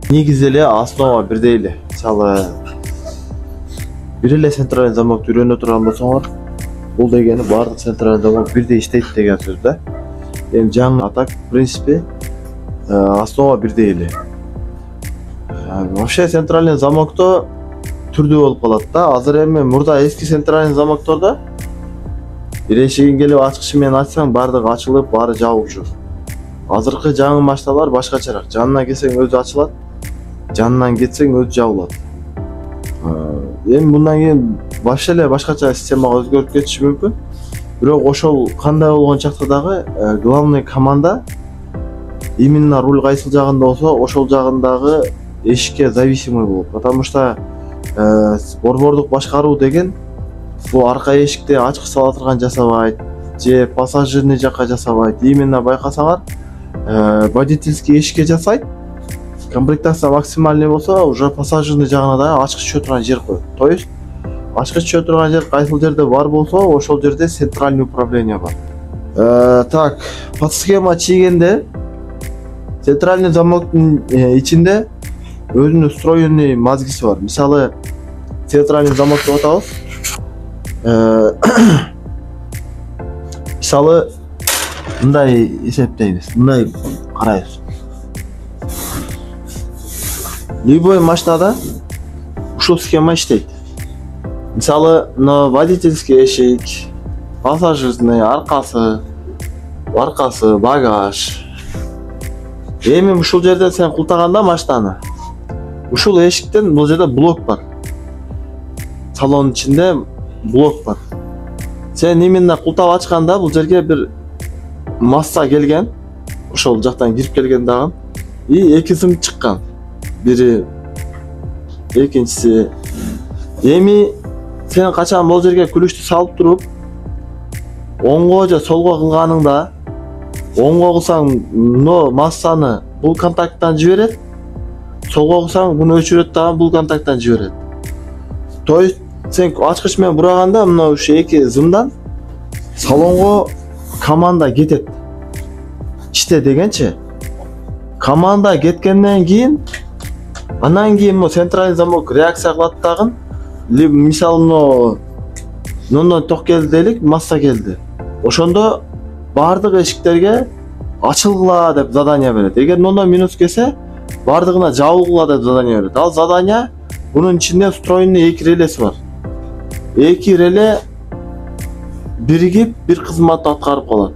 Негизи эле основа бирдей эле. Мисалы бир эле центральный замокты үйрөнө турган болсоңор, бул дегени баардык центральный замок бирдей иштейт деген сөз да. Эми жаңы атак в принципе основа бирдей эле. Вообще центральный замокто түрдүү болуп калат да. Азыр эми мурда эски центральный замоктордо бир эшигин келип ачкычы менен ачсаң баардыгы ачылып, баары жабылчу. Азыркы жаңы машиналар башкачараак. Жанынан келсең өзү ачылат, жанынан кетсең өзү жабылат. Эми мындан кийин вообще эле башкача системага өзгөрүп кетиши мүмкүн. Бирок ошол кандай болгон чакта дагы главный команда именно руль кайсыл жагында болсо, ошол жагындагы эшикке зависимый болот. Потому что борбордук башкаруу деген бул арка эшикти ачкыч сала турган жасабайт, же пассажирный жакка жасабайт. Именно байкасаңар, водительский эшикке жасайт. Комплектация максимальный болсо, уже пассажирный жагына да ачкыч түшө турган жер коет. То есть ачкыч түшө турган жер кайсыл жерде бар болсо, ошол жерде центральный управление бар. Так, под схема чийгенде центральный замоктун ичинде өзүнүн встроенный мозгиси бар. Мисалы, центральный замок деп атабыз. Мисалы, мындай эсептейбиз, мындай карайбыз. Любой машинада ушул схема иштейт. Мисалы, водительский эшик, пассажирный, аркасы, багаж. Эми ушул жерде сен култаганда машинаны, ушул эшиктен бул жерде блок бар. Салонун ичинде блок бар. Сен именно култап ачканда бул жерге бир масса келген, ошол жактан кирип келген дагы, и эки сым чыккан. Бири, экинчиси. Эми сен качан бул жерге күлүчтү салып туруп, оңго же солго кылганыңда, оңго кылсаң мына массаны бул контакттан жиберет, солго кылсаң муну өчүрөт дагы бул контакттан жиберет. То есть сен ачкыч менен бураганда мына ушу эки зымдан салонго команда кетет. Ичте дегенчи. Команда кеткенден кийин анан кийин центральный замок реакция кылат дагы. Мисалы, мындан ток келди делик, масса келди. Ошондо баардык эшиктерге ачылгыла деп задание берет. Эгер мындан минус келсе, баардыгына жабылгыла деп задание берет. Ал задание бунун ичинде встроенный эки релеси бар. Эки реле биригип бир кызматты аткарып калат.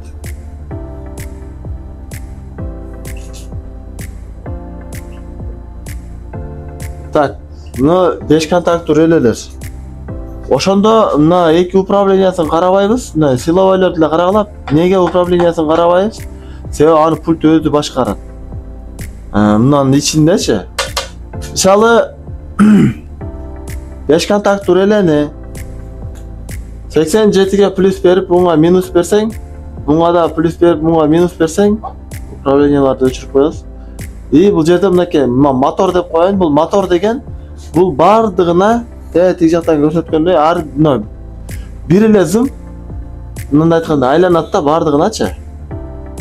Так, мына 5 контакттуу релелер. Ошондо мына эки управлениясын карабайбыз, мына силовойлорду эле карагалап, неге управлениясын карабайбыз? Себеби аны пульт өзү башкарат. Мынанын ичиндечи. Мисалы 5 контакттуу релени 87ге плюс берип, муңа минус берсең, муңа да плюс берип, муңа минус берсең, управленияларды өчүрүп коебуз. И бул жерде мынакей мотор деп коеюн. Бул мотор деген бул бардыгына тиги жактан көрсөткөндөй ар бир эле зым мындай айтканда айланат да бардыгыначы.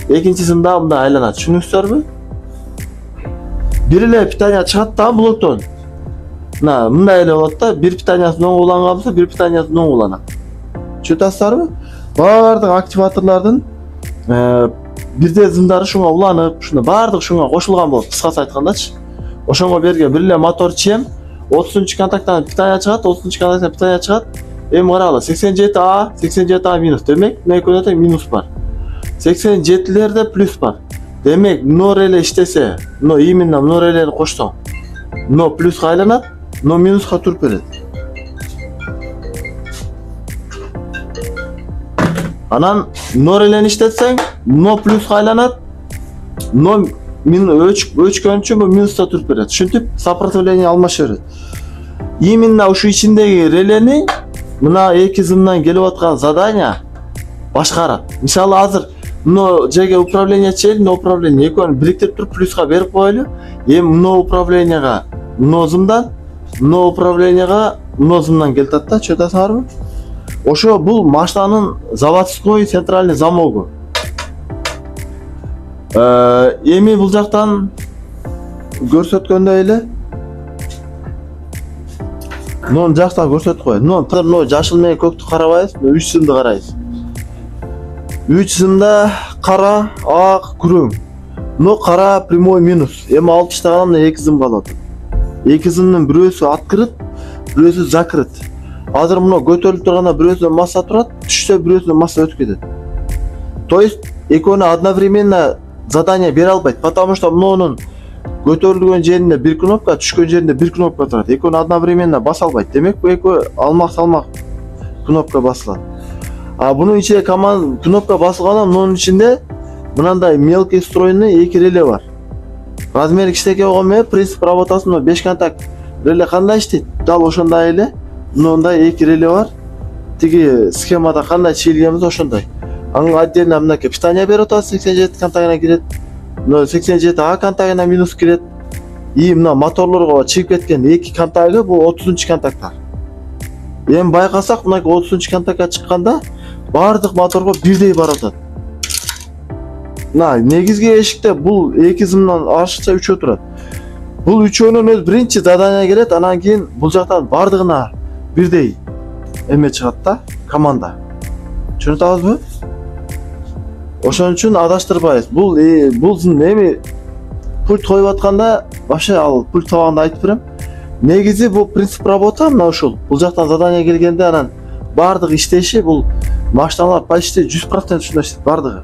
Экинчи зымда мындай айланат. Түшүнүңүздөрбү? Бир эле питание чыгат да блоктон. Мындай эле болот да, бир питаниясын оң уланган болсо, бир питаниясын оң уланат. Түшүнөсүздарбы? Бардык активаторлордун бирдей зымдары шуңа уланып, ушуна бардык шуңа кошулган болот, кыскасы айткандачы. Ошонго берген бир эле мотор чем, 30 контакттан питание чыгат, 30 контакттан питание чыгат. Эми карагыла, 87А, 87А минус. Демек, мына экөөнө тең минус бар. 87лерде плюс бар. Демек, мына реле иштесе, мына именно мына релени кошсоң, мына плюска айланат, мына минуска туруп берет. Анан мына релени иштетсең, мына плюска айланат, мына өчкөнчү минуста туруп берет. Ушинтип сопротивление алмаша берет. Именно ушу ичиндеги релени мына эки зымдан келип аткан задание башкарат. Мисалы азыр мына жерге управление чейли, мына управление экөөнү бириктирип туруп плюска берип коелу. Эми мына управленияга мына зымдан, мына управленияга мына зымдан келтат да, чөтөсүңөрбү? Ошо бул машинанын заводской центральный замогу. Эми бул жактан көрсөткөндөй эле муну жакта көрсөтүп коет. Муну жашыл менен көктү карабайбыз, 3 сымды карайбыз. 3 сымда кара, ак, күрөң. Муну кара прямой минус. Эми алып таштаганда мына 2 сым калат. 2 сымдын бирөөсү открыт, бирөөсү закрыт. Азыр муну көтөрүлүп турганда бирөөсүнөн масса турат, түшсө бирөөсүнөн масса өтүп кетет. То есть экөөнү одновременно задание бере албайт, потому что мунун көтөрүлгөн жеринде бир кнопка, түшкөн жеринде бир кнопка турат. Экөөнү одновременно баса албайт. Демек бу экөө алмак-салмак кнопка басылат. А бунун ичинде кнопка басылганда мунун ичинде мынандай мелкий встроенный 2 реле бар. Размери кичинекей болгон менен принцип работасы 5 контакт реле кандай иштейт? Дал ошондой эле. Мындай 2 реле бар. Тиги схемада кандай чийилгенбиз ошондой. Ага отдельно мынакей питание берип атабыз, 87 контагына кирет. 87А контагына минус кирет. И мына моторлорго чыгып кеткен 2 контагы бул 30 контактар. Эми байкасак мына 30 контактка чыкканда бардык моторго бирдей барып атат. Мына негизги эшикте бул 2 сымдан ашыкча 3 турат. Бул үчөөнүн өз биринчи задание келет, анан кийин бул жактан бардыгына бирдей эме чыгат да, команда. Түшүнүп атабызбы? Ошон үчүн адаштырбайбыз. Бул эми пульт коюп атканда вообще ал пульт табагында айтып берем. Негизи бул принцип работа мына ушул. Бул жактан задание келгенде анан бардык иштеши бул машиналар почти 100% ушундай иштейт бардыгы.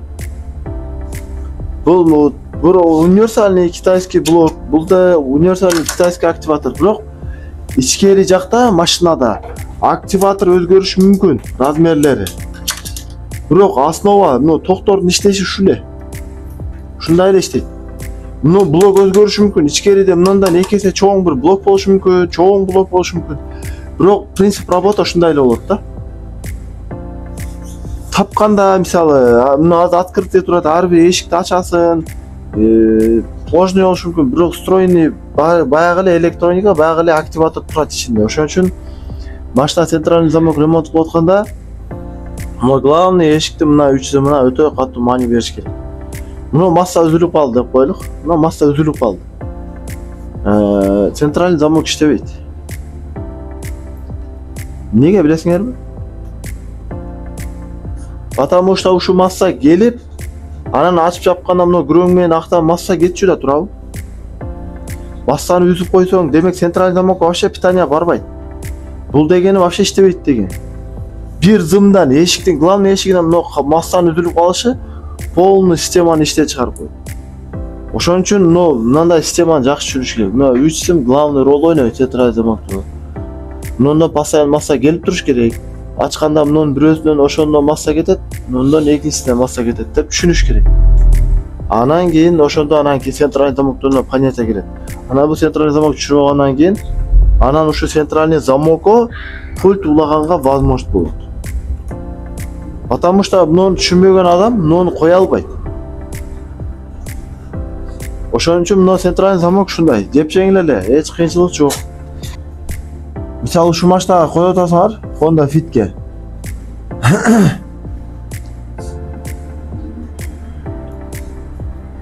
Бул универсальный китайский блок, бул да универсальный китайский активатор. Бирок ичкери жакта машинада активатор өзгөрүшү мүмкүн размерлери. Бирок основа, токтордун иштеши ушул эле. Ушундай эле иштейт. Блок өзгөрүшү мүмкүн. Ичкериде мындан 2 эсе чоң бир блок болушу мүмкүн, чоң блок болушу мүмкүн. Бирок принцип работа ушундай эле болот да. Тапканда мисалы, мына открытый турат, ар бир эшикти ачасың, сложный болушу мүмкүн. Бирок встроенный баягы эле электроника, баягы эле активатор турат ичинде. Ошон үчүн машина центральный замок ремонт кылып атканда главный эшикти мына 3 сымына өтө катуу маани бериш керек. Мына масса үзүлүп калды деп коелук. Мына масса үзүлүп калды. Центральный замок иштебейт. Неге билесиңерби? Потому что ушу масса келип, анан ачып жапканда мына күрөң менен актан масса кетчү да турабы? Массаны үзүп койсоң, демек центральный замокко вообще питание барбайт. Бул дегени вообще иштебейт деген. Бир зымдан эшиктин главный эшигинен массаны үзүлүп калышы полный системаны иштен чыгарып койот. Ошон үчүн мындай системаны жакшы түшүнүш керек. Мына 3 сым главный роль ойнойт центральный замокто. Мундан постоянно масса келип туруш керек. Ачканда мунун бирөөсүнөн ошондон масса кетет, мундан экинчисинен масса кетет деп түшүнүш керек. Анан кийин центральный замоктон понятие келет. Анан бул центральный замок түшүрүп алгандан кийин анан ушу центральный замокко пульт улаганга возможность болот. Потому что муну түшүнбөгөн адам муну кое албайт. Ошон үчүн мына центральный замок ушундай, жепчеңил эле, эч кыйынчылык жок. Мисалы ушу машинага коюп атасыңар, Honda Fit'ке.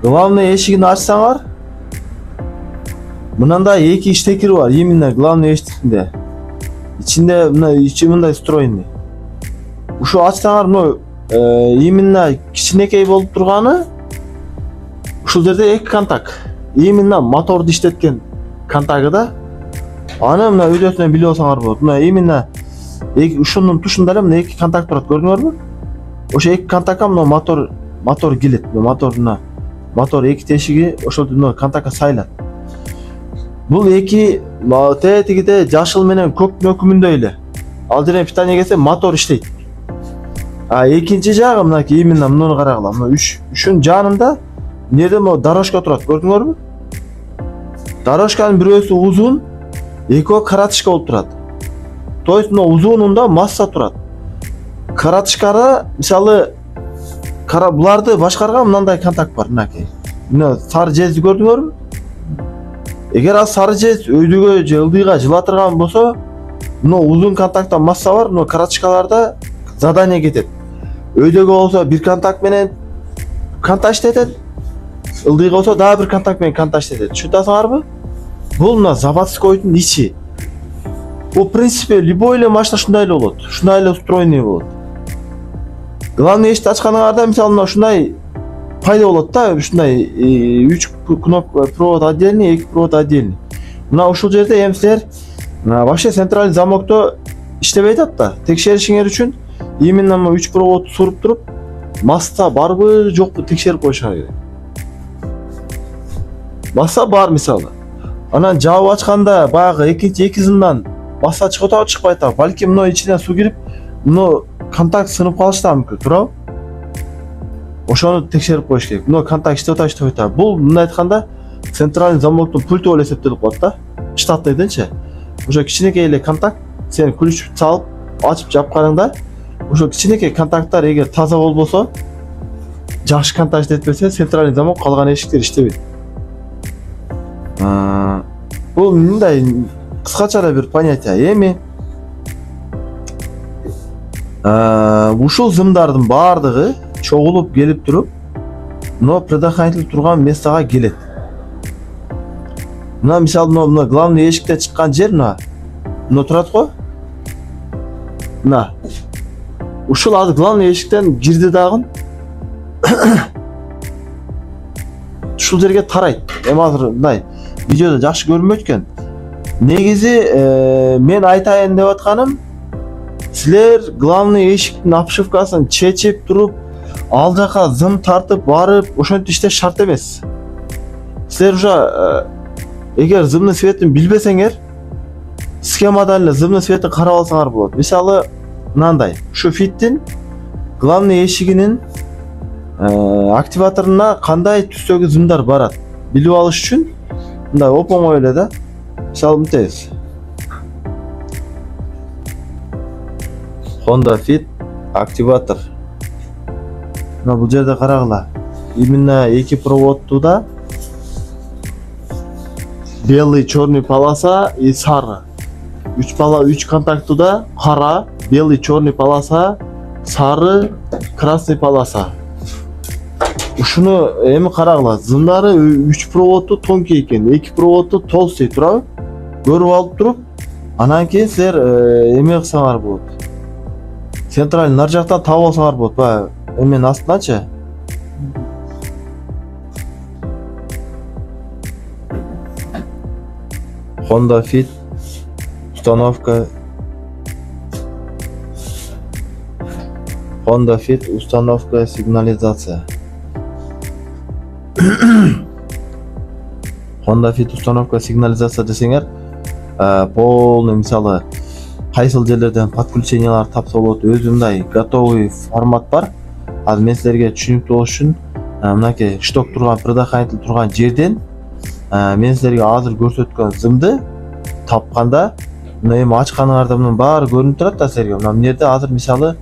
Главный эшигин ачсаңар, мынандай 2 штекер бар, именно главный эшикинде. Ичинде мындай встроенный. Ушу ачсаңар, именно кичинекей болуп турганы ушул жерде 2 контакт. Именно моторду иштеткен контагы да. Аны мына өйдөсүнөн билип алсаңар болот. Мына именно ушунун тушунда эле мына 2 контакт турат, көрдүңөрбү? Ошо 2 контактка мына мотор келет. Мотор 2 тешиги ошол контактка сайлат. Бул 2 тегиде жашыл менен көктүн өкүмүндөй эле. Ал жерден питание келсе мотор иштейт. А экинчи жагы мынакей именно муну карагыла. Мына 3-үн жанында эмнеде дорожка турат, көрдүңөрбү? Дорожканын бирөөсү узун, экөө каратышка болуп турат. То есть узунунда масса турат. Каратышкада мисалы буларды башкарган мындай контакт бар, мынакей. Мына сары жезди көрдүңөрбү? Эгер ал сары жез өйдөгө же ылдыйга жылатырган болсо, мына узун контакттан масса бар, мына каратышкаларда задание кетет. Өйдөгө болсо бир контакт менен контакт иштетет. ылдый болсо дагы бир контакт менен контактт этет. Түшүнүп атасыңарбы? Бул мына заводскойдун ичи. Бул в принципе любой эле машина ушундай эле болот. Ушундай эле устроенный болот. Главный эшикти ачканыңарда мисалы мына ушундай пайда болот да, ушундай 3 кнопка провод отдельный, 2 провод отдельный. Мына ушул жерде эми силер вообще центральный замкто иштебей атат да. Текшеришиңер үчүн именно 3 проводду суруп туруп, масса барбы, жокпу текшерип коюшуңар керек. Масса бар мисалы. Анан жаап ачканда баягы экинчи 2 зымдан масса чыгып атабы, чыкпай атабы. Балки мына ичинен суу кирип, мына контакт сынып калышы да мүмкүн, туурабы? Ошону текшерип коюш керек. Мына контакт иштеп атабы, иштебей атабы. Бул мындай айтканда центральный замоктун пульту болуп эсептелип калат да. Штатный дечи. Ошо кичинекей эле контакт, сен ключ салып, ачып жапканыңда, ошо кичинекей контакттар эгер таза болбосо, жакшы контакт этпесе, центральный замок калган эшиктер иштебейт. Бул мындай кыскача эле бир понятие. Эми ушул зымдардын баардыгы чогулуп келип туруп, но предохранитель турган местага келет. Мына мисалы мына главный эшикте чыккан жер мына турат го. Мына ушул азыр главный эшиктен кирди дагы. Ушул жерге тарайт. Эми азыр мындай видеодо жакшы көрүнбөйт экен. Негизи мен айтайын деп атканым, силер главный эшиктин обшивкасын чечип туруп, ал жака зым тартып барып, ошентип иштеш шарт эмес. Силер уже эгер зымдын светин билбесеңер, схемадан эле зымдын светин карап алсаңар болот. Мисалы, мынандай, ушу фиттин главный эшигинин активаторуна кандай түстөгү зымдар барат билип алыш үчүн мындай оп-оңой эле да. Мисалы мынтебиз. Honda Fit активатор. Мына бул жерде карагыла. Именно 2 проводду да белый, черный полоса и сары. 3 контакту да кара, белый, черный полоса, сары, красный полоса. Ушуну эми карагыла. Зымдары 3 проводду тонкий экен, 2 проводду толстый, туурабы? Көрүп алып туруп, анан кийин силер эме кылсаңар болот. Центральный нар жактан таап алсаңар болот. Баягы эменин астыначы. Honda Fit установка. Honda Fit установка сигнализация. Honda Fit установка сигнализация десеңер, полный мисалы кайсыл жерлерден подключениялар тапса болот, өзү мындай готовый формат бар. Азыр мен силерге түшүнүктүү болуш үчүн мынакей шток турган, предохранитель турган жерден мен силерге азыр көрсөткөн зымды тапканда, мына эми ачканыңарда мунун баары көрүнүп турат да силерге. Мына жерде азыр мисалы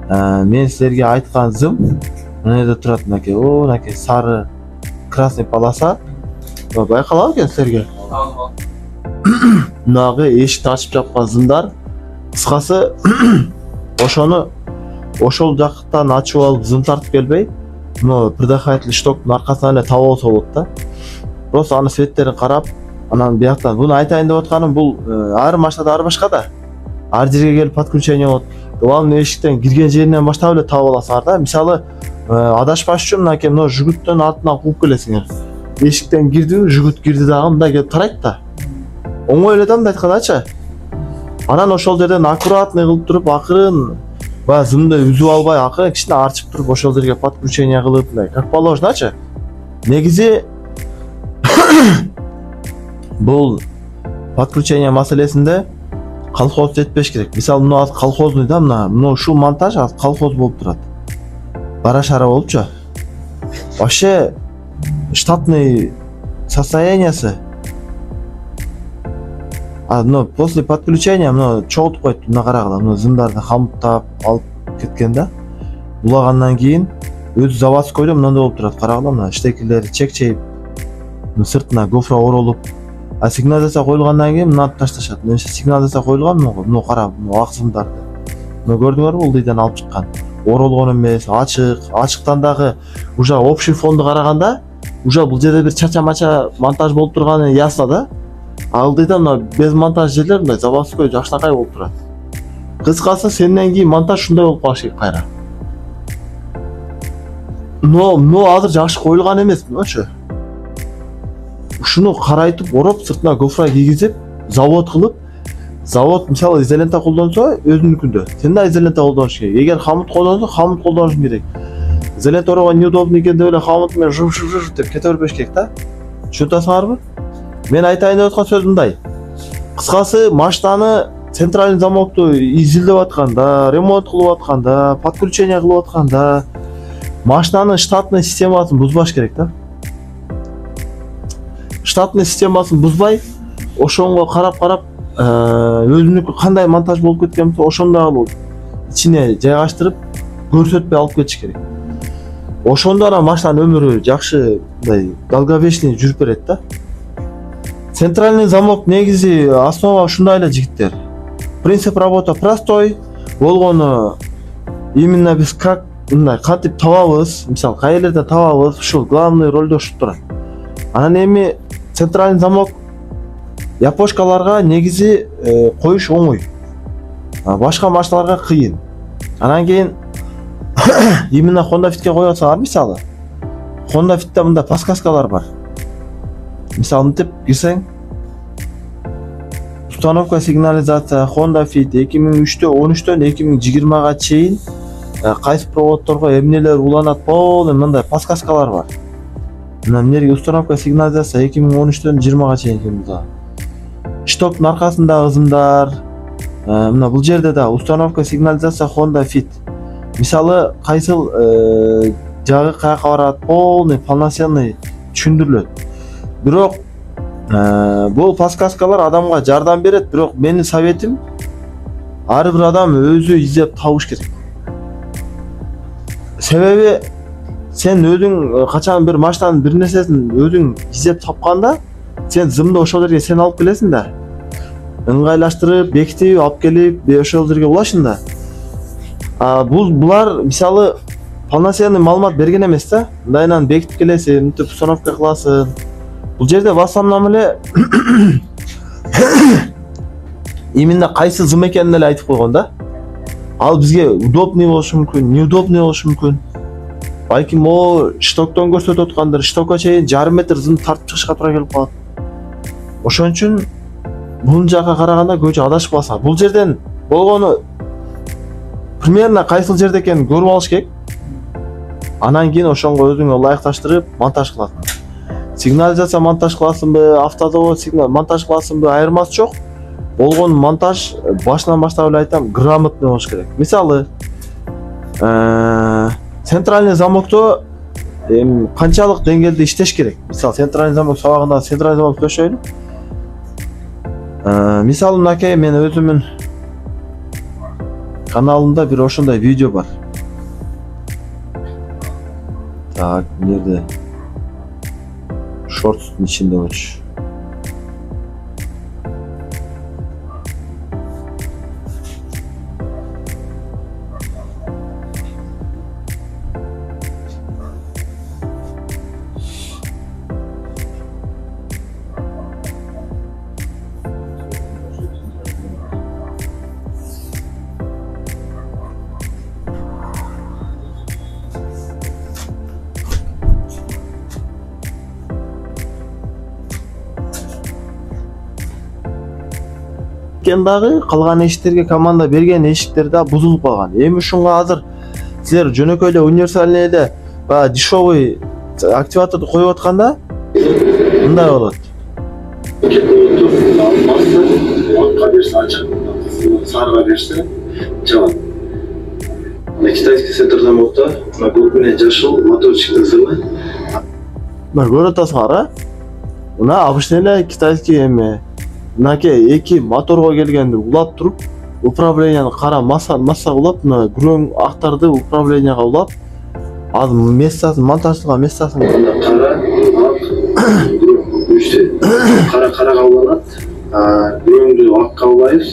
мен силерге айткан зым мына жерде турат, мынакей, мынакей сары, красный полоса. Байкалабы экен силерге? Мынагы эшикти ачып жапкан зымдар. Кыскасы ошону ошол жактан ачып алып зым тартып келбей, мына предохранитель штоктун аркасынан эле таап алса болот да. Просто аны светтерин карап, анан бияктан буну айтайын деп атканым, бул ар машинада ар башка да. Ар жерге келип подключение болот. Главный эшиктен кирген жеринен баштап эле таап аласыңар да. Мисалы, адашпаш үчүн мынакей мына жүгүттөн артынан кууп келесиңер. Эшиктен кирди, жүгүт кирди дагы мындай келип тарайт да. Оңой эле да мындай айткандачы. Анан ошол жерден аккуратный кылып туруп, акырын баягы зымды үзүп албай, акырын кичине арчып туруп, ошол жерге подключение кылып, мындай как положеночу. Негизи бул подключение маселесинде колхоз жетпеш керек. Мисалы, мына колхозный да, мына ушул монтаж колхоз болуп турат. Бара шара болупчу. Вообще штатный состояниясы. Но после подключения мына чогултуп койт, мына карагыла, мына зымдарды хамыктап алып кеткен да. Булагандан кийин өзү заводскойдо мындай болуп турат, карагыла, мына штекерлери чекчейип, сыртына гофра оролуп, сигнализация коюлгандан кийин мынаны ташташат. Немесе сигнализация коюлган мына кара, мына ак зымдарды. Мына көрдүңөрбү, ылдыйдан алып чыккан. Оролгон эмес, ачык, ачыктан дагы уже общий фонду караганда уже бул жерде бир чача-мача монтаж болуп турганы ясно да. Алдыда мына без монтаж жерлер мындай заводской жакшынакай болуп турат. Кыскасы сенден кийин монтаж ушундай болуп калыш керек кайра. Но азыр жакшы коюлган эмес мынчу. Ушуну карайтып, ороп, сыртына гофра кийгизип, завод кылып, завод мисалы изолента колдонсо өзүнүкүндө. Сен да изолента колдонуш керек. Эгер хамут колдонсо, хамут колдонуш керек. Изолента орого неудобно экен деп эле хамут менен жуп деп кете бербеш керек да. Түшүнөсүңөрбү? Мен айтайын деп аткан сөз мындай. Кыскасы машинаны центральный замокту изилдеп атканда, ремонт кылып атканда, подключение кылып атканда машинанын штатный системасын бузбаш керек да. Штатный системасын бузбай, ошонго карап өзүнүкү кандай монтаж болуп кеткен болсо, ошондой алып ичине жайгаштырып, көрсөтпөй алып кетиш керек. Ошондо ана машинанын өмүрү жакшы мындай долговечный жүрүп берет да. Центральный замок негизи основа ушундай эле жигиттер. Принцип работа простой, болгону именно биз как мындай кантип табабыз, мисалы каерлерден табабыз, ушул главный ролду ушул турат. Анан эми центральный замок япошкаларга негизи коюш оңой. Башка машиналарга кыйын. Анан кийин именно Honda Fitке коюп атсаңар мисалы. Honda Fitте мындай подсказкалар бар. Мисалы мынтип кирсең, установка сигнализация Honda Fit 2013-төн 2020-га чейин кайсы проводдорго эмнелер уланат полный мындай подсказкалар бар. Мына установка сигнализация 2013-төн 20-га чейин экен да. Штоктун аркасында ызымдар. Мына бул жерде да установка сигнализация Honda Fit. Мисалы кайсыл жагы каяка барат полный полноценный түшүндүрүлөт. Бирок бул подсказкалар адамга жардам берет, бирок менин советим ар бир адам өзү издеп табыш керек. Себеби сен өзүң качан бир машинанын бир нерсесин өзүң издеп тапканда, сен зымды ошол жерге сен алып келесиң да. Ыңгайлаштырып, бекитип, алып келип, ошол жерге улашын да. Булар мисалы полноценный маалымат берген эмес да. Мындайынан бекитип келесиң, мынтип установка кыласың. Бул жерде в основном эле именно кайсы зым экенин эле айтып койгон да. Ал бизге удобный болушу мүмкүн, неудобный болушу мүмкүн. Балким о штоктон көрсөтүп аткандыр, штокко чейин жарым метр зым тартып чыгышка туура келип калат. Ошон үчүн бул жакка караганда көчө адашып калса, бул жерден болгону примерно кайсыл жерде экенин көрүп алыш керек. Анан кийин ошонго өзүңө ылайыкташтырып монтаж кыласың. Сигнализация монтаж кыласыңбы, автозавод сигнал монтаж кыласыңбы, айырмасы жок. Болгон монтаж башынан баштап эле айтам, грамотный болуш керек. Мисалы, центральный замокто канчалык деңгээлде иштеш керек. Мисалы, центральный замок сабагында центральный замок төшөйлү. Мисалы, мынакей мен өзүмүн каналымда бир ошондой видео бар. Так, нерде? Шорттун ичинде болчу. Дагы калган эшиктерге команда берген эшиктер да бузулуп калган. Эми ушунга азыр силер жөнөкөй эле универсальный эле дешевый активаторду коюп атканда мындай болот. Акка берсе ачык, сарыга берсе жабат. Китайский центр замокта на көк менен жашыл моторчиктин зымы. Мына көрүп атасыңар, мына обычный эле китайский эме. Мынакей эки моторго келгенди улап туруп, управленияны кара масса улап, мына күрөң актарды управленияга улап, азыр мессасын монтаждалган мессасын кара, ак, күрөң үчтө карага уланат. Күрөңдү акка улайбыз,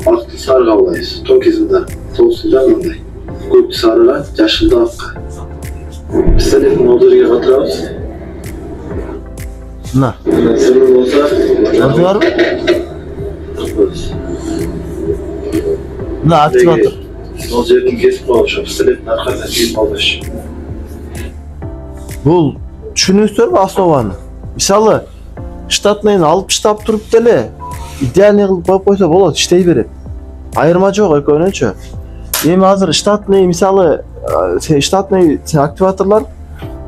акты сарыга улайбыз. Токизда, солусунда мындай. Көктү сарыга, жашылды акка. Пистолеттин ол жерге катырабыз. Мына. Сыры болса, Gördün mü? Mına aktivatör. Ол жерден кесіп қойып шығып пистолеттің арқасынан киіп алды. Бұл түшүнүңүздөр основаны. Мисалы, штатныйын алып штап туруп деле идеальный кылып коюп койсо болот, иштей берет. Айырма жок экөөнүнчө. Эми азыр штатный, мисалы, штатный активаторлор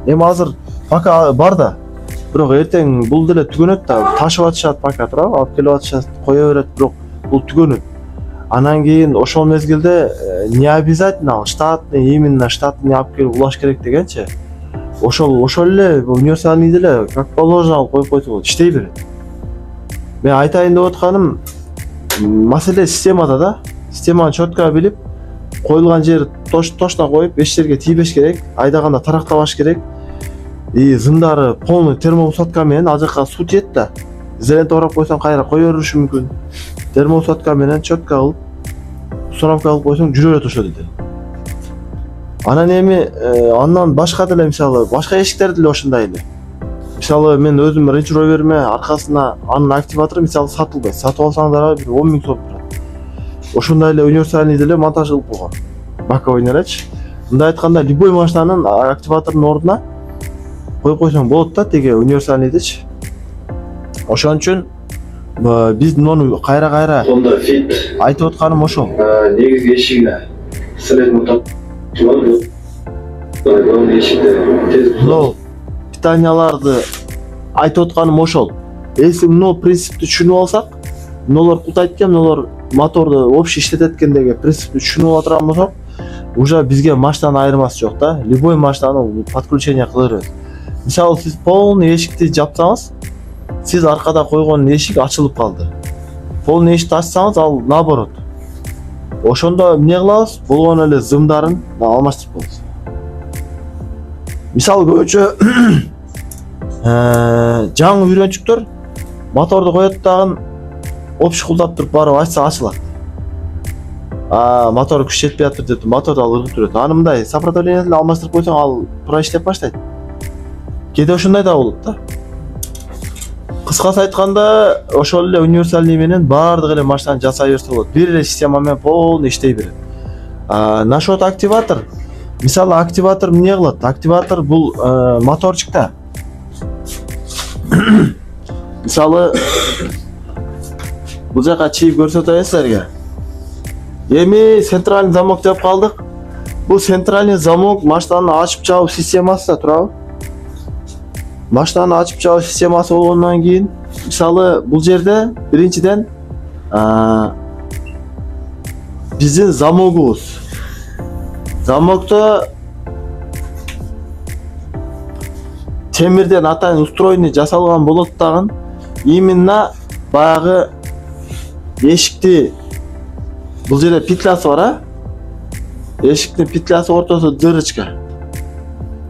эми азыр пока бар да. Бирок эртең бул деле түгөнөт да, ташып атышат пока туурабы, алып келип атышат, кое берет, бирок бул түгөнөт. Анан кийин ошол мезгилде не обязательно штатный, именно штатный алып келип улаш керек дегенчи. Ошол эле универсальный деле как положено алып коюп койсо болот, иштей берет. Мен айтайын деп атканым, маселе системада да. Системаны четко билип, коюлган жери точно коюп, эч жерге тийбеш керек, айдаганда тарактабаш керек. И зымдары полный термоусадка менен ал жака суу тиет да. Изолента орап койсоң кайра кое бериши мүмкүн. Термоусадка менен четко кылып, установка кылып койсоң жүрө берет ошол жерде. Анан эми андан башка деле мисалы, башка эшиктерди деле ошондой эле. Мисалы мен өзүм Range Rover'ме аркасына анын активатору мисалы сатылбайт. Сатып алсаңдар бир 10 000 сом турат. Ошондой эле универсальный деле монтаж кылып койгон. Боковой элечи. Мындай айтканда, любой машинанын активаторунун ордуна коюп койсоң болот да, теге универсальныйдычы. Ошон үчүн биз муну кайра Honda Fit айтып атканым ошол. негизги эшигине силердин тапкан главный эшикте Мына питанияларды айтып атканым ошол. Эси мына принципти түшүнүп алсак, мыналар култайт экен, мыналар моторду общий иштетет экен деген принципти түшүнүп отурган болсок, уже бизге машинанын айырмасы жок да. Любой машинаны подключение кыла берет. Мисалы сиз полный эшикти жапсаңыз, сиз аркада койгон эшик ачылып калды. Полный эшикти ачсаңыз, ал наоборот. Ошондо эмне кылабыз? Болгон эле зымдарын алмаштырып коебуз. Мисалы көбүнчө жаңы үйрөнчүктөр моторду коет дагы общий кулдап туруп барып ачса ачылат. Мотор күч жетпей атыр деп моторду ал ыргытып берет. Аны мындай сопротивлениесин алмаштырып койсоң, ал туура иштеп баштайт. Кээде ошондой да болот да. Кыскасы айтканда, ошол эле универсальный менен баардык эле машинаны жасай берсе болот. Бир эле система менен полный иштей берет. Насчет активатор. Мисалы активатор эмне кылат? Активатор бул моторчукта. Мисалы бул жака чийип көрсөтөйүн силерге. Эми центральный замок деп калдык. Бул центральный замок машинаны ачып жабуу системасы да турабы? Машинаны ачып жабуу системасы болгондон кийин, мисалы бул жерде биринчиден биздин замогубуз. Замокто темирден атайын устроенный жасалган болот дагы. Именно баягы эшикти бул жерде петлясы бар, эшиктин петлясы ортосу дырочка.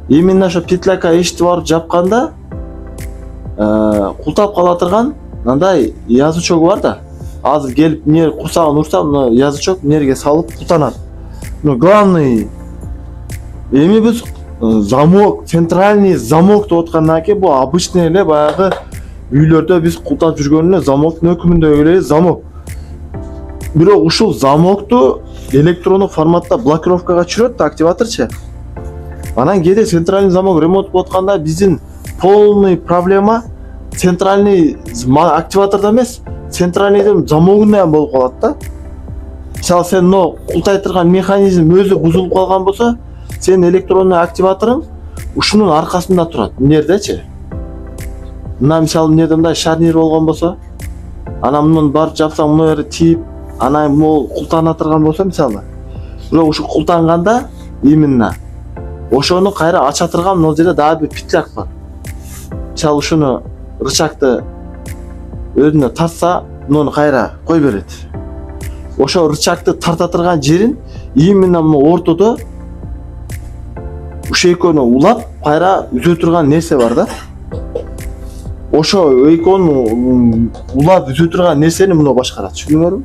Именно ошо петляка эшикти барып жапканда култап кала турган мындай язычок бар да. Азыр келип эмне курсагын урса, мына язычок эмнеге салып култанат. Но главный эми биз замок, центральный замок деп аткандан кийин бул обычный эле баягы үйлөрдө биз култап жүргөн эле замоктун өкүмүндөгү эле замок. Бирок ушул замокту электрондук форматта блокировкага түшүрөт да активаторчу. Анан кээде центральный замок ремонт болуп атканда биздин полный проблема центральный активаторда эмес, центральныйдын замогунда болуп калат да. Мисалы сен мына култай турган механизм өзү бузулуп калган болсо, сен электронный активаторуң ушунун аркасында турат, эмнедечи. Мына мисалы эмнеде мындай шарнир болгон болсо, анан муну барып жапсаң мына жери тийип, анан могу култана турган болсо мисалы. Бирок ушу култанганда именно ошону кайра ача турган мына жерде дагы бир петляк бар. Мисалы ушуну рычагты өзүнө тартса, муну кайра кой берет. Ошо рычагты тарта турган жерин именно мына ортодо ушул экөөнү улап кайра үзө турган нерсе бар да. Ошо экөөнү улап үзө турган нерсени мына башкарат, түшүндүңөрбү?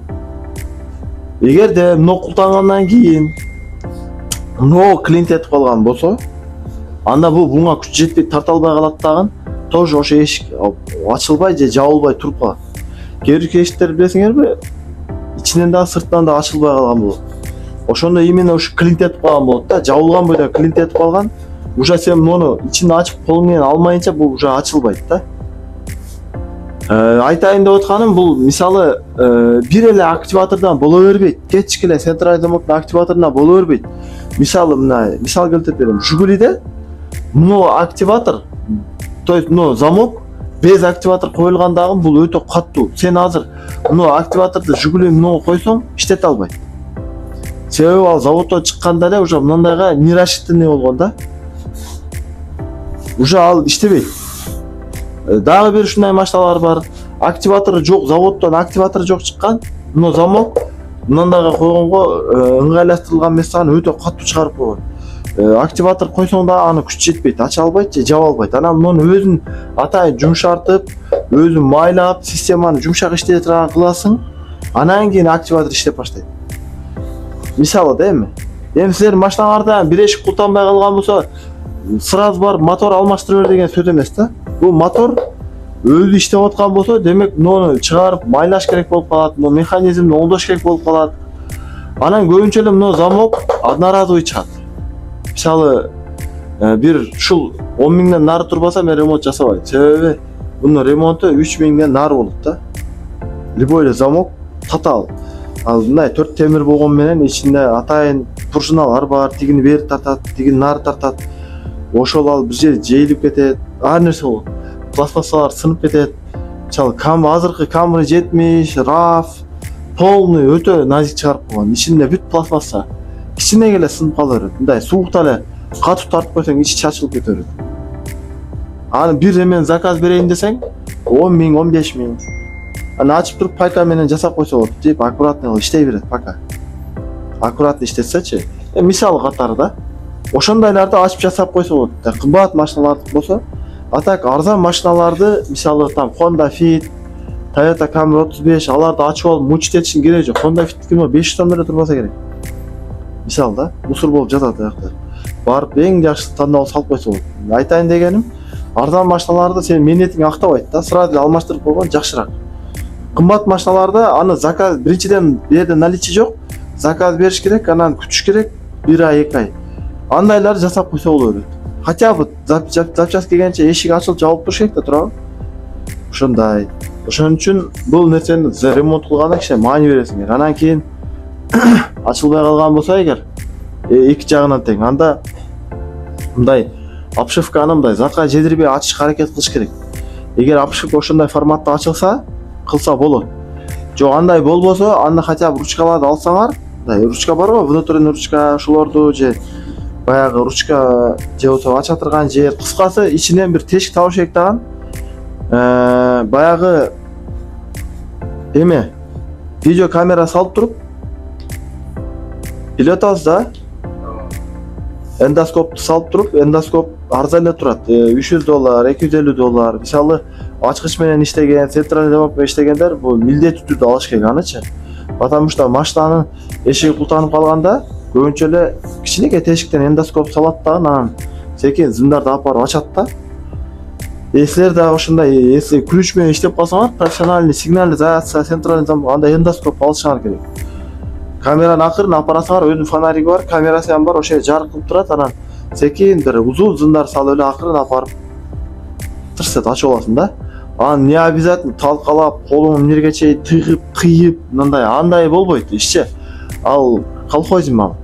Эгерде мына култангандан кийин мына клинт этип калган болсо, анда бул буга күч жетпей тарта албай калат дагы. тоже ошо эшик ачылбай же жабылбай туруп калат. Кээ бир эшиктер билесиңерби, ичинен да сыртынан да ачылбай калган болот. Ошондо именно ушу клинтетип калган болот да, жабылган бойдо клинтетип калган. Уже сен муну ичин ачып колуң менен алмайынча бул уже ачылбайт да. Айтайын деп атканым, бул мисалы бир эле активатордон боло бербейт. Кетчик эле центральный замоттун активаторунан боло бербейт. Мисалы мына мисал келтирип берем. Жигулиде муну активатор, то есть муну замок без активатор коюлгандагы бул өтө каттуу. Сен азыр муну активаторду Жигули мунуга койсоң иштете албайт. Себеби ал заводдон чыкканда эле уже мындайга нерассчитанный болгон да. Уже ал иштебейт. Дагы бир ушундай машиналар бар. Активатору жок, заводдон активатору жок чыккан. Муну замок мындайга койгонго ыңгайлаштырылган эмес, аны өтө каттуу чыгарып койгон. Активатор койсоң да аны күч жетпейт, ача албайт же жаба албайт. Анан муну өзүн атайын жумшартып, өзүн майлап, системаны жумшак иштете турган кыласың. Анан кийин активатор иштеп баштайт. Мисалы да эми силердин машиналарда бир эшик култанбай калган болсо, сразу бар мотор алмаштырып бер деген сөз эмес да. Бул мотор өзү иштеп аткан болсо, демек муну чыгарып майлаш керек болуп калат, муну механизмди оңдош керек болуп калат. Анан көбүнчө эле муну замок одноразовый чыгат. Мисалы бир ушул 10 миңден нары турбаса мен ремонт жасабайм. Себеби мунун ремонту 3 миңден нары болот да. Любой эле замок татаал. Ал мындай 4 темир болгон менен ичинде атайын пружиналар бар, тигини бери тартат, тигини нары тартат. Ошол ал бир жер жейилип кетет, ар нерсе болот. Пластмассалар сынып кетет. Мисалы азыркы камера 70, RAV полный өтө назик чыгарып койгон. Ичинде бүт пластмасса. Кичине эле сынып кала берет. Мындай суукта эле катып тартып койсоң ичи чачылып кете берет. Аны бир эмен заказ берейин десең 10 миң, 15 миң. Аны ачып туруп пайка менен жасап койсо болот деп аккуратный иштей берет пока. Аккуратный иштетсечи, мисалы катары да. Ошондойларды ачып жасап койсо болот. Кымбат машиналарды болсо, а так арзан машиналарды, мисалы там Honda Fit, Toyota Camry 35, аларды ачып алып мучтетишин кереги жок. Honda Fit 500 сом эле турбаса керек. Мисалы да, мусор болуп жатат аякта. Барып эң жакшы тандоо салып койсо болот. Айтайын дегеним, арзан машиналарды сен менетиң актабайт да, сразу алмаштырып койгон жакшыраак. Кымбат машиналарда аны заказ биринчиден бу жерде наличие жок, заказ бериш керек, анан күтүш керек 1 ай, 2 ай. Андайларды жасап койсо боло берет. Хотя бы запчасть келгенче эшик ачылып жабылып туруш керек да, туурабы? Ошондой. Ошон үчүн бул нерсени ремонт кылганда кичине маани бересиңер. Анан кийин ачылбай калган болсо эгер эки жагынан тең, анда мындай обшивканы мындай затка жедирбей ачышка аракет кылыш керек. Эгер обшивка ошондой форматта ачылса, кылса болот. Жок, андай болбосо, анда хотя бы ручкаларды алсаңар, мындай ручка барбы, внутренний ручка, ошолорду же баягы ручка же болсо ача турган жер, кыскасы ичинен бир тешик табыш керек даган. Баягы эме видео камера салып туруп билет алсыз да. Эндоскопту салып туруп, эндоскоп арзан эле турат. $300, $250. Мисалы ачкыч менен иштеген, центральный замок менен иштегендер бул милдеттүү түрдө алыш керек анычы. Потому что машинанын эшиги култанып калганда көбүнчө эле кичинекей тешиктен эндоскоп салат да, анан секин зымдарды алып барып ачат да. Силер дагы ошондой, если ключ менен иштеп калсаңар, профессиональный сигнализация, центральный замок, андай эндоскоп алышыңар керек. Камеранын акырын алып барасыңар, өзүнүн фонариги бар, камерасы бар, ошо жарык кылып турат, анан секин бир узун зымдар салып эле акырын алып барып тырсет ачып аласың да. Анан не обязательно талкалап, колуңду эмнеге чейин тыгып, кыйып, мындай андай болбойт ишчи. Ал колхозим ал.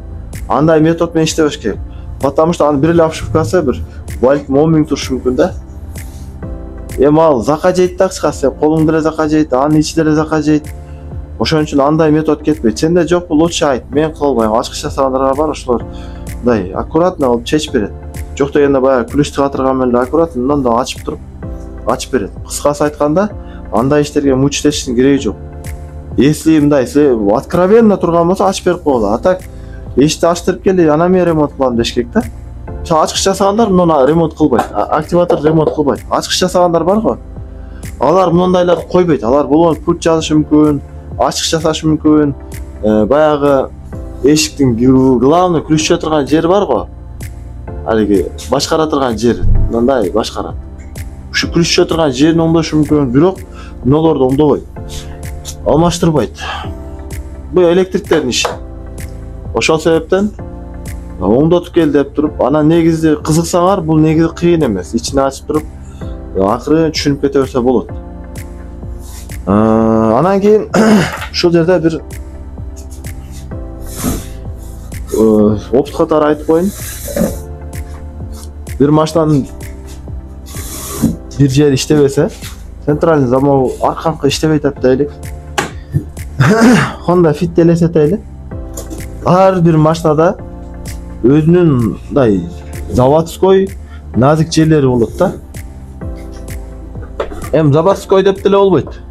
Андай метод менен иштебеш керек. Потому что анын бир эле обшивкасы бир балким 10 миң турушу мүмкүн да. Эми ал зака жейт да, кыскасы колуң деле зака жейт, анын ичи деле зака жейт. Ошон үчүн андай метод кетпейт. Сенде жокпу, лучше айт, мен кыла албайм. Ачкыч жасагандар бар, ошолор мындай аккуратно алып чечип берет. Жок дегенде баягы ключту катырган менен аккуратно мындан да ачып туруп ачып берет. Кыскасы айтканда, андай иштерге мучтештин кереги жок. Если мындай откровенно турган болсо ачып берип койгула. А так эшикти ачтырып келди, анан мен ремонт кылам деш керек да. Мисалы ачкыч жасагандар муну ремонт кылбайт. Активатор ремонт кылбайт. Ачкыч жасагандар бар го. Алар мындайларды койбойт. Алар болгон пульт жазышы мүмкүн, ачкыч жасашы мүмкүн. Баягы эшиктин главный ключ турган жер бар го. Алиги башкара турган жер, мындай башкарат. Ушу күрүшүп турган жерин оңдошу мүмкүн, бирок мыналарды оңдобойт. Алмаштырбайт. Бул электриктердин иши. Ошол себептен оңдотуп кел деп туруп, анан негизи кызыксаңар, бул негизи кыйын эмес. Ичине ачып туруп, акыры түшүнүп кете берсе болот. Анан кийин ушул жерде бир опыт катары айтып коеюн. Бир машинанын бир жери иштебесе, центральный замок арканкы иштебей атат дейли. Honda Fit делесе дейли. Ар бир машинада өзүнүн мындай заводской назик жерлери болот да. Заводской деп деле болбойт.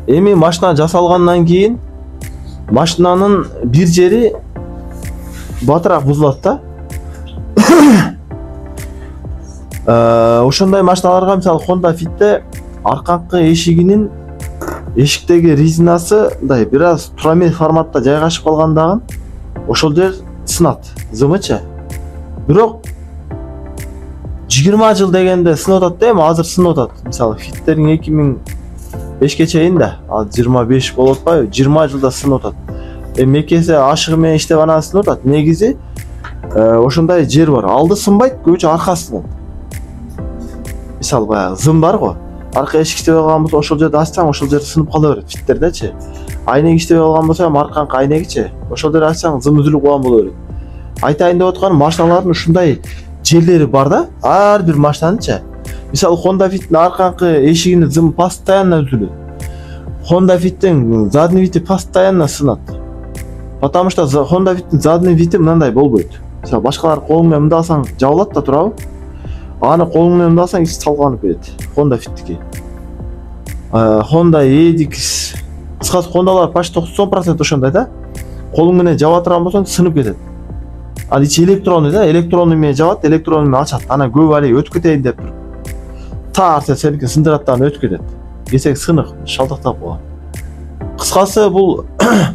Эми машина жасалгандан кийин машинанын бир жери батыраак бузулат да. Ошондой машиналарга мисалы Honda Fit'те арканкы эшиктеги резинасы мындай бир аз турамел форматта жайгашып калгандагын ошол жер сынат, зымычы. Бирок 20 жыл дегенде сынып атат да, эми азыр сынып атат. Мисалы Fit'терин 2005ке чейин да, ал 25 болуп атпайбы? 20 жылда сынып атат. Мекеси ашыгы менен иштеп анан сынып атат. Негизи ошондой жер бар. Алды сынбайт, көбүнчө аркасы сынат. Мисалы баягы зым бар го. Арка эшик иштебей калган болсо ошол жерди ачсаң, ошол жер сынып кала берет Fit'тердечи. Айнек иштебей калган болсо, арканкы айнегичи, ошол жерди ачсаң зым үзүлүп калган боло берет. Айтайын деп атканым, машиналардын ушундай жерлери бар да, ар бир машинанычы. Мисалы Honda Fit'тин арканкы эшигинин зымы постоянно үзүлөт. Honda Fit'тин задний вити постоянно сынат. Потому что Honda Fit'тин задний вити мындай болбойт. Мисалы башкалар колуң менен мындай алсаң жабылат да турабы? Аны колуң менен мындай алсаң ичи салганып кетет. Honda Fit'тики. Honda EDX, кыскасы Hondалар почти 90% ошондой да. Колуң менен жаба турган болсоң сынып кетет. Ал ичи электронный да, электронный менен жабат, электронный менен ачат. Анан көп алей өтүп кетейин деп туруп. Тарса сеники сындыраттан өтүп кетет. Десек сынык, шалтактап калган. Кыскасы бул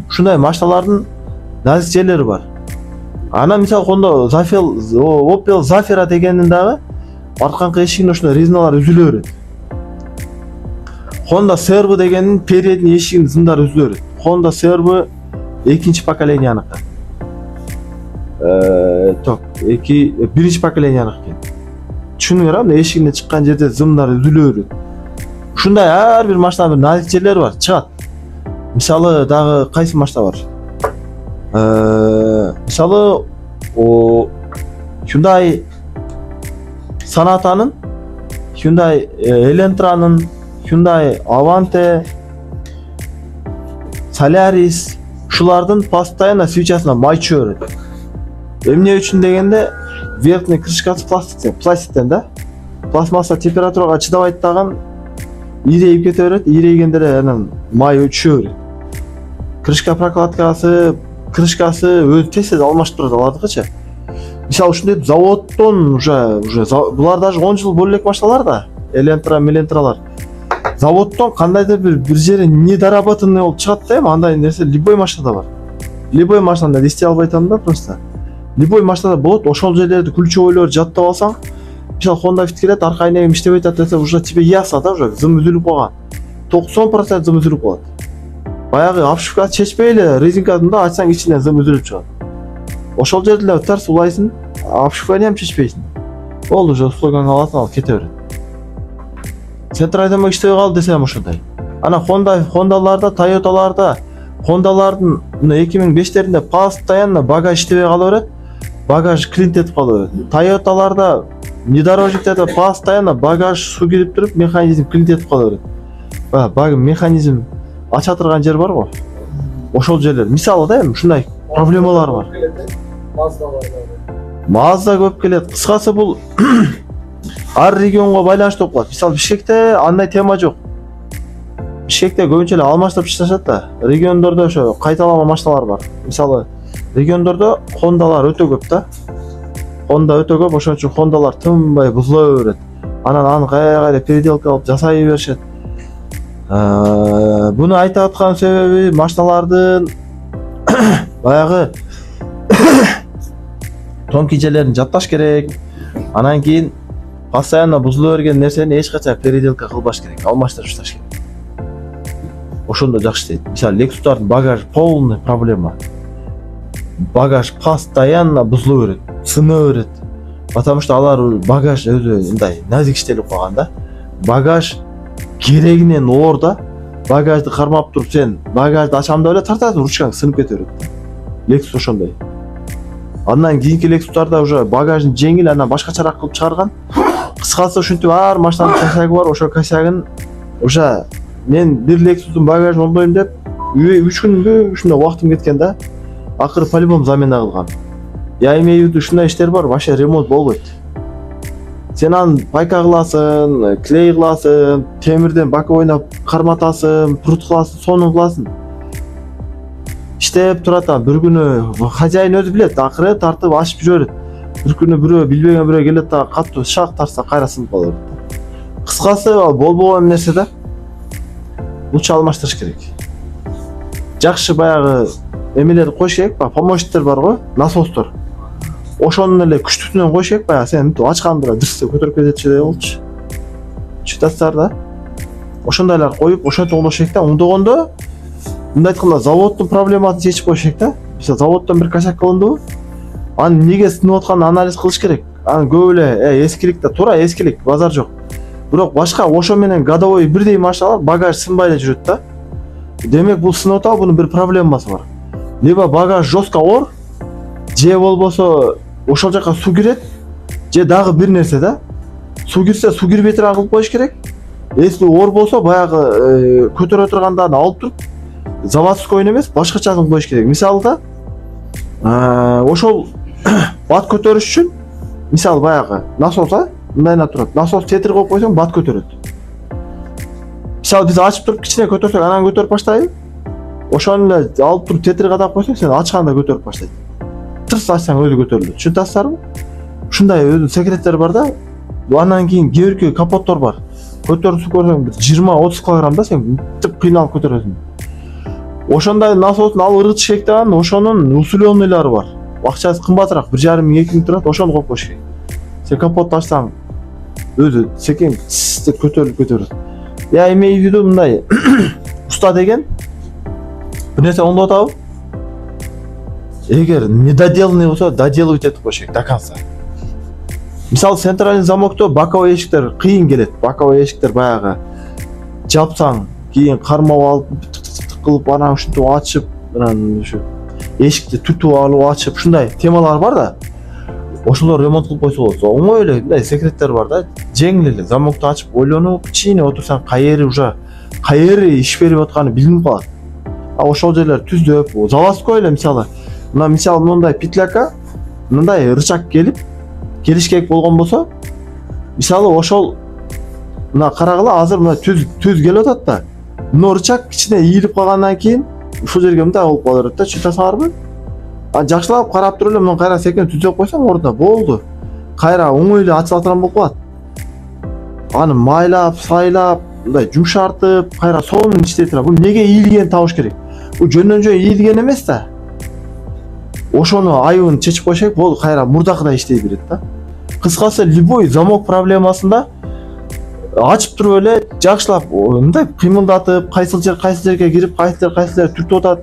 ушундай машиналардын назик жерлери бар. Анан мисалы Honda Opel Zafira дегенин дагы арканкы эшигинин ошондой резиналар үзүлө берет. Honda Servo дегенин передний эшигинин зымдары үзүлө берет. Honda Servo экинчи поколенияныкы. Биринчи поколенияныкы экен. Түшүнүңөр, мына эшигине чыккан жерде зымдар үзүлө берет. Ушундай ар бир машинанын бир назик жерлери бар, чыгат. Мисалы дагы кайсы машина бар? Мисалы Hyundai Sonata'nын, Hyundai Elantra'nын, Hyundai Avante, Solaris, ушулардын постоянно свечасына май чыгып берет. Эмне үчүн дегенде, верхний крышкасы пластиктен да. Пластмасса температурага чыдабайт даган ийрейип кете берет, ийрейгенде анан май чыгып берет. Крышка прокладкасы, крышкасы өз тез алмаштырып аладыгычы. Мисалы ушундай заводдон уже булар даже 10 жыл боло элек машиналар да. Элентралар. Заводдон кандайдыр бир жери недоработанный болуп чыгат да, андай нерсе любой машинада бар. Любой машинада эстей албай атам да просто. Любой машинада болот, ошол жерлерди ключевойлор жаттап алсаң, мисалы Honda Fit келет, арка айнегим иштебей атат десе, уже тебе ясно да, уже зым үзүлүп калган. 90% зым үзүлүп калат. Баягы обшивкасы чечпей эле резинкасын да ачсаң ичинен зым үзүлүп чыгат. Ошол жерде эле тарс улайсың, обшивканы ham чечпейсиң. Болду, уже услугаңды аласың, ал кете берет. Центральный замок иштебей калды десем ошондой. Ана Hondаларда, Toyotаларда, Hondалардын 2005-теринде постоянно багаж иштебей кала берет. Багаж клинт этип кала берет. Toyotаларда, внедорожниктерде постоянно багаж суу кирип туруп, механизм клинт этип кала берет. Баг механизм ача турган жер бар го. Ошол жерлер. Мисалы да, эми ушундай проблемалар бар. Mazda көп келет. Кыскасы бул ар регионго байланыштуу болуп калат. Мисалы Бишкекте андай тема жок. Бишкекте көбүнчө эле алмаштырып иштешет да. Региондордо ошо кайталама машиналар бар. Мисалы региондордо Hondалар өтө көп да. Honda өтө көп, ошон үчүн Hondалар тынбай бузула берет. Анан аны кайра переделка кылып жасай беришет. Буну айтып аткан себеби машиналардын баягы тонкий жерлерин жатташ керек. Анан кийин Постоянно бузула берген нерсени эч качан переделка кылбаш керек, алмаштырып ташташ керек. Ошондо жакшы иштейт. Мисалы Lexus'тардын багажы полный проблема. Багаж постоянно бузула берет, сына берет. Потому что алар багаж өзү мындай назик иштелип калган да. Багаж керегинен оор да. Багажды кармап туруп сен багажды ачам деп эле тартасың, ручкаң сынып кете берет. Lexus ошондой. Андан кийинки Lexus'тарда уже багажын жеңил, анан башкачараак кылып чыгарган. Кыскасы ушинтип ар машинанын косягы бар, ошол косягын уже мен бир Lexus'тун багажын ордойм деп 3 күнбү ушундай убактым кеткен да. Акыры по-любому замена кылган. Я имею в виду ушундай иштер бар, вообще ремонт болбойт. Сен аны пайка кыласың, клей кыласың, темирден боковойно карматасың, прут кыласың, сонун кыласың. Иштеп турат, бир күнү хозяин өзү билет, акыры тартып ачып жиберет. Бир күнү бирөө билбеген бирөө келет да катуу шак тарса кайра сынып калат. Кыскасы болбогон нерсе да. Лучше алмаштырыш керек. Жакшы баягы эмелерди коюш керек, помощниктер бар го, насостор. Ошонун эле күчтүүсүнөн коюш керек, баягы сен ачканда дырсы көтөрүп кететчи болчу. Чытасыздар да. Ошондойлар коюп, ошентип оңдош керек да. Оңдогондо мындай айтканда заводдун проблемасын чечип коюш керек да. Мисалы заводдон бир косяк кылынды. Аны неге сынып атканын анализ кылыш керек. Аны көп эле эскилик да, туура эскилик, базар жок. Бирок башка ошо менен годовой бирдей машиналар багаж сынбай эле жүрөт да. Демек бул сынып атабы, бунун бир проблемасы бар. Либо багаж жестко оор, же болбосо ошол жака суу кирет, же дагы бир нерсе да. Суу кирсе, суу кирбей турган кылып коюш керек. Если оор болсо, баягы көтөрө тургандарын алып туруп, заводской эмес, башкачасын коюш керек. Мисалы да, ошол бат көтөрүш үчүн, мисалы баягы насос мындайына турат. Насос тетир коюп койсоң, бат көтөрөт. Мисалы биз ачып туруп кичине көтөрсөк, анан көтөрүп баштайбы? Ошону эле алып туруп тетир кадап койсоң, сен ачканда көтөрүп баштайт. Тырс ачсаң өзү көтөрүлөт. Түшүнөсүздарбы? Ушундай өзү секреттер бар да. Андан кийин кээ капоттор бар. Көтөрүп көрсөң 20-30 кг да, сен тип кыйналып көтөрөсүң. Ошондой насостун алып ыргытыш керек да, ошонун усуленныйлары бар. Акчасы кымбатыраак, 1,5 миң 2 миң турат, ошону коюп коюш керек. Сен капотты ачсаң өзү секен деп көтөрүлөт. Я имею в виду мындай уста деген бир нерсе оңдоп атабы? Эгер недоделанный болсо, доделывать этип коюш керек до конца. Мисалы центральный замокто боковой эшиктер кыйын келет. Боковой эшиктер баягы жапсаң, кийин кармап алып кылып анан ушинтип ачып, анан ушу эшикти түтүп алып ачып, ушундай темалар бар да. Ошолор ремонт кылып койсо болот. Оңой эле мындай секреттер бар да. Жеңил эле замокты ачып, ойлонуп, кичине отурсаң, кайери иш берип атканы билинип калат. Ошол жерлер түздөп, заводской эле мисалы. Мисалы мындай петляка, мындай рычаг келиш керек болгон болсо, мисалы ошол мына карагыла азыр мына түз келип атат да. Мына рычаг кичине ийилип калгандан кийин ушул жерге мындай болуп кала берет да, чытасыңарбы? Жакшылап карап туруп эле муну кайра секен түзөп койсоң ордуна болду. Кайра оңой эле ачыла турган болуп калат. Аны майлап, сайлап, мындай жумшартып, кайра сонун иштей тура. Бул неге ийилгенин табыш керек. Бул жөндөн жөн ийилген эмес да. Ошону айыбын чечип коюш керек, болду, кайра мурдакыдай иштей берет да. Кыскасы, любой замок проблемасында ачып туруп эле жакшылап мындай кыймылдатып, кайсыл жерге кирип, кайсыл жер түртүп атат.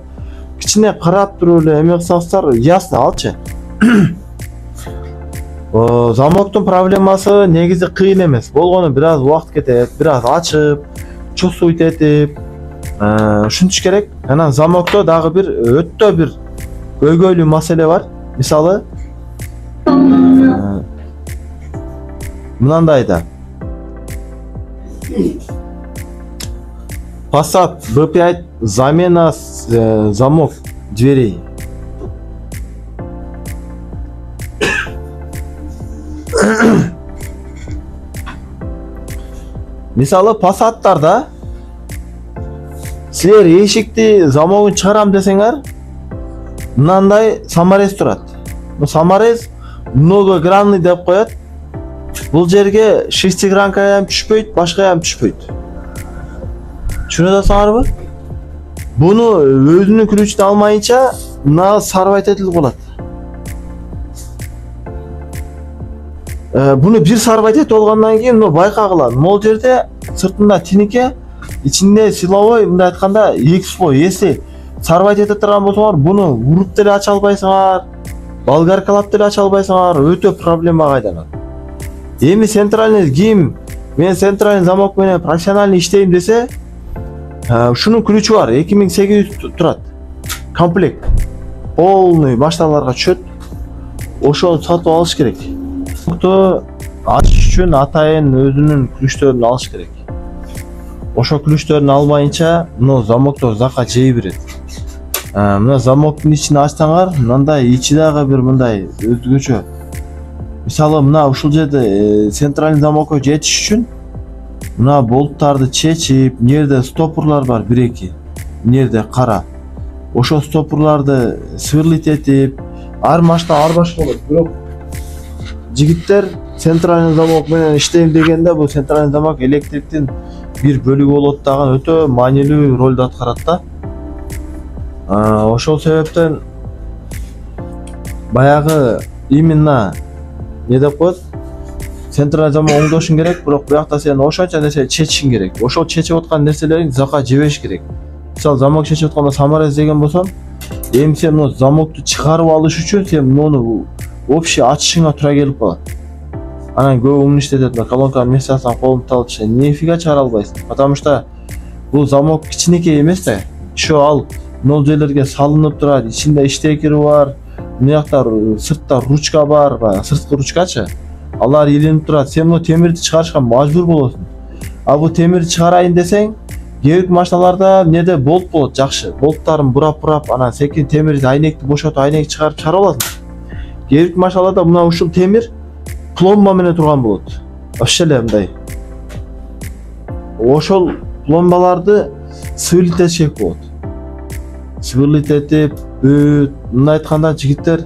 Кичине карап туруп эле эме кылсаңыздар, ясно алчы. Замоктун проблемасы негизи кыйын эмес. Болгону бир аз убакыт кетет, бир аз ачып, чувствовать этип, ушинтиш керек. Анан замокто дагы бир өтө бир көйгөйлүү маселе бар. Мисалы, мынандай да. Passat B5 замена замок дверей. Мисалы Passat'тарда силер эшикти замогун чыгарам десеңер, мынандай саморез турат. Бул саморез многогранный деп коет. Бул жерге шестигранка ham түшпөйт, башка ham түшпөйт. Түшүнүп атасыңарбы? Буну өзүнүн ключун алмайынча мына сарбайт этилип калат. Буну бир сарбайт этип алгандан кийин мына байкагыла. Могул жерде сыртында тинике, ичинде силовой, мындай айтканда экспо. Если сарбайт этип турган болсоңор, буну уруп деле ача албайсыңар, болгаркалап деле ача албайсыңар, өтө проблемага айданат. Эми центральный ким, мен центральный замок менен профессиональный иштейм десе, ушунун ключу бар, 2800 турат. Комплект. Полный башталарга түшөт. Ошону сатып алыш керек. Замокты ачыш үчүн атайын өзүнүн ключтөрүн алыш керек. Ошо ключтөрүн албайынча, мына замоктор закка жей берет. Мына замоктун ичин ачсаңар, мындай ичи дагы бир мындай өзгөчө. Мисалы, мына ушул жерде центральный замокко жетиш үчүн мына болттарды чечип, нерде стопурлар бар 1-2, нерде кара. Ошо стопурларды сверлить этип, ар машина ар башка болот. Бирок жигиттер центральный замок менен иштейм дегенде, бул центральный замок электриктин бир бөлүгү болот дагы өтө маанилүү ролду аткарат да. Ошол себептен баягы именно не деп коет? Центральный замок оңдошуң керек, бирок буякта сен ошончо нерсе чечишиң керек. Ошол чечип аткан нерселериң закка жебеш керек. Мисалы, замок чечип атканда саморез деген болсом, эми сен мына замокту чыгарып алыш үчүн сен муну общий ачышыңа туура келип калат. Анан көп умун иштетет, колонканын месясынан колунду алып нифига чыгара албайсың. Потому что бул замок кичинекей эмес да. Ошо ал могул жерлерге салынып турат, ичинде иштекери бар, мыякта сыртта ручка бар, сырткы ручкачы. Алар илинип турат. Сен бул темирди чыгарышка мажбур болосуң. А бул темирди чыгарайын десең, кээбир машиналарда эмнеде болт болот, жакшы. Болттарын бурап, анан секин темирди айнекти бошотуп, айнек чыгарып аласың. Кээбир машиналарда мына ушул темир пломба менен турган болот. Вообще эле мындай. Ошол пломбаларды сверлить этиш керек болот. Сверлить этип, мындай айтканда жигиттер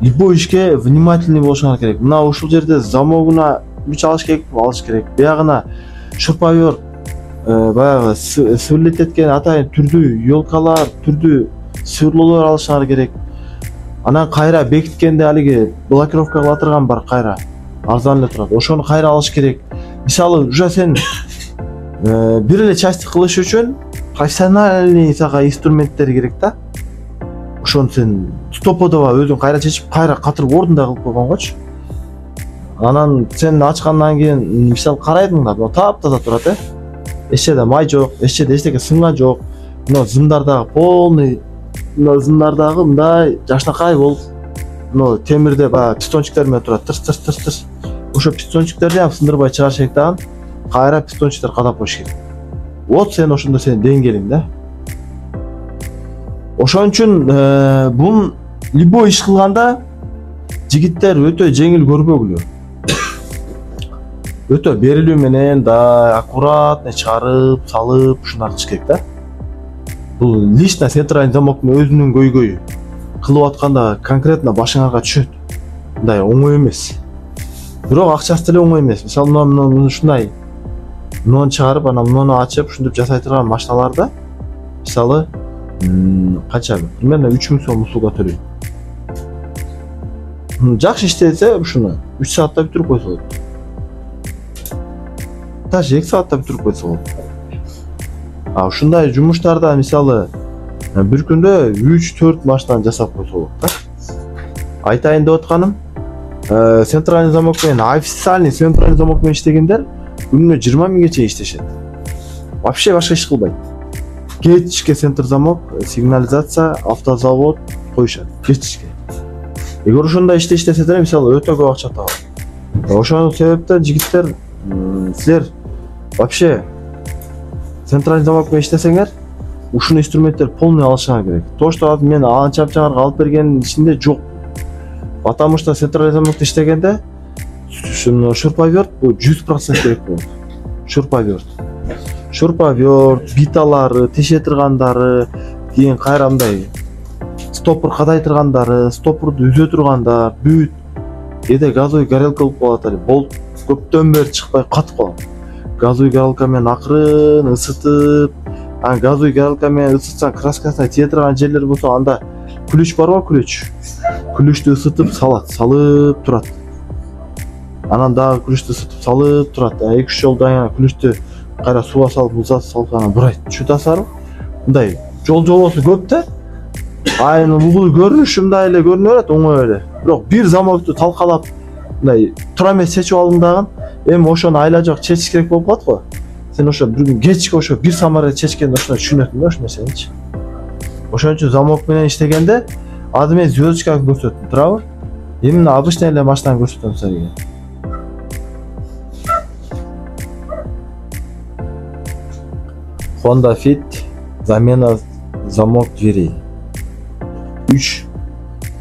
любой ишке внимательный болушуңар керек. Мына ушул жерде замогуна күч алыш керек, алыш керек. Биягына шурповер, баягы сверлить эткен атайын түрдүү ёлкалар, түрдүү сверлолор алышыңар керек. Анан кайра бекиткенде алиги блокировка кыла турган бар кайра. Арзан эле турат. Ошону кайра алыш керек. Мисалы, уже сен бир эле часть кылыш үчүн профессиональный сага инструменттер керек да. Ошону сен стоподово өзүң кайра чечип, кайра катырып ордунда кылып койгонгочу. Анан сен ачкандан кийин мисалы карайдың да, таптаза турат, эч жерде май жок, эч жерде эчтеке сынган жок. Мына зымдардагы полный, мына зымдардагы мындай жашнакай болуп, мына темирде баягы пистончиктер менен турат, тырс. Ошо пистончиктерди ham сындырбай чыгарыш керек дагы. Кайра пистончиктер кадап коюш керек. Вот сен ошондо сен деңгээлиң да. Ошон үчүн бул любой иш кылганда жигиттер өтө жеңил көрбөгүлө. Өтө берилүү менен да аккуратно чыгарып, салып, ушуну кылыш керек да. Бул лично центральный замоктун өзүнүн көйгөйү. Кылып атканда конкретно башыңарга түшөт. Мындай оңой эмес. Бирок акчасы деле оңой эмес. Мисалы, мына ушундай муну чыгарып, анан муну ачып, ушинтип жасай турган машиналарда мисалы канча? Примерно 3000 сом услуга төлөйт. Жакшы иштесе, ушуну 3 саатта бүтүрүп койсо болот. Даже 2 саатта бүтүрүп койсо болот. Ушундай жумуштарда мисалы бир күндө 3-4 машинаны жасап койсо болот да. Айтайын деп атканым, центральный замок менен, официальный центральный замок менен иштегендер күнүнө 20 миңге чейин иштешет. Вообще башка иш кылбайт. Кетишке центр замок, сигнализация, автозавод коюшат. Кетишке. Эгер ошондой иште иштесе деле мисалы өтө көп акча табат. Ошол себептен жигиттер, силер вообще центральный замок менен иштесеңер, ушул инструменттер полный алышыңар керек. То, что мен анча-мынчаңарга алып бергендин ичинде жок. Потому что центральный замокто иштегенде шурповерт бул 100% керек болот. Шурповерт, биталары, теше тургандары, кийин кайра мындай стопор кадай тургандары, стопорду үзө тургандар, бүт. Эде газовый горелка болуп калат эле. Болт көптөн бери чыкпай катып калат. Газовый горелка менен акырын ысытып, газовый горелка менен ысытсаң краскасына тие турган жерлер болсо, анда күлүч барбы, күлүчтү ысытып салып турат. Анан дагы күлүчтү ысытып салып турат. 2-3 жолдан күлүчтү кайра сууга салып, музат салып анан бурайт. Чутасарбы? Мындай жолосу көп да. Айны угул көрүнүшү мындай эле көрүнө берет, оңой эле. Бирок бир замокту талкалап, мындай тура эмес чечип алдым дагы. Эми ошону айла жок чечиш керек болуп калат го. Сен ошо бир күн кечке ошо бир самарат чечкенде ошону түшүнөтүң да ошо нерсеничи. Ошон үчүн замок менен иштегенде адым звездочканы көрсөттүм, туурабы? Эми обычный эле машинаны көрсөтөм силерге. Honda Fit, замена замок дверей. 3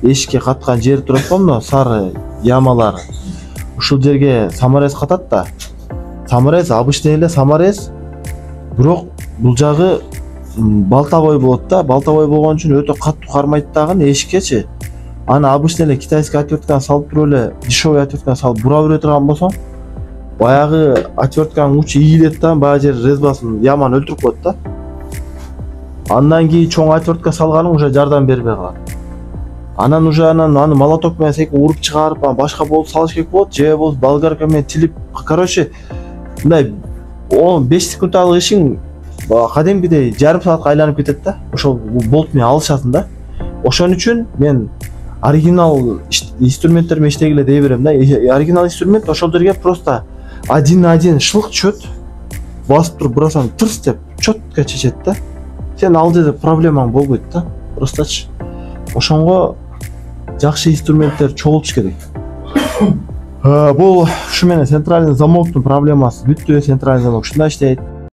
эшикке каткан жери турат го, мына сары ямалар. Ушул жерге саморез катат да. Саморез обычный эле саморез. Бирок бул жагы балтабой болот да. Балтабой болгон үчүн өтө каттуу кармайт дагы эшиккечи. Аны обычный эле китайский отвертканы салып туруп эле, дешевый отвертканы салып бура бере турган болсоң, баягы отвертканын учу ийилет да, баягы жер резбасын яман өлтүрүп коет да. Андан кийин чоң отвертка салганың уже жардам бербей калат. Анан уже аны молоток менен секи уруп чыгарып, башка болуп салыш керек болот, же болбосо болгарка менен тилип, короче, мындай 15 секундалык ишиң кадимкидей жарым саатка айланып кетет да. Ошол болт менен алышасың да. Ошон үчүн мен оригинал инструменттер менен иштегиле дей берем да. Оригинал инструмент ошол жерге просто один на один шылык түшөт. Басып туруп бурасаң тырс деп четко чечет да. Сен ал жерде проблемаң болбойт да. Простачы. Ошонго жакшы инструменттер чогултуш керек. Бул ушу менен центральный замоктун проблемасы бүттү. Центральный замок ушундай иштейт.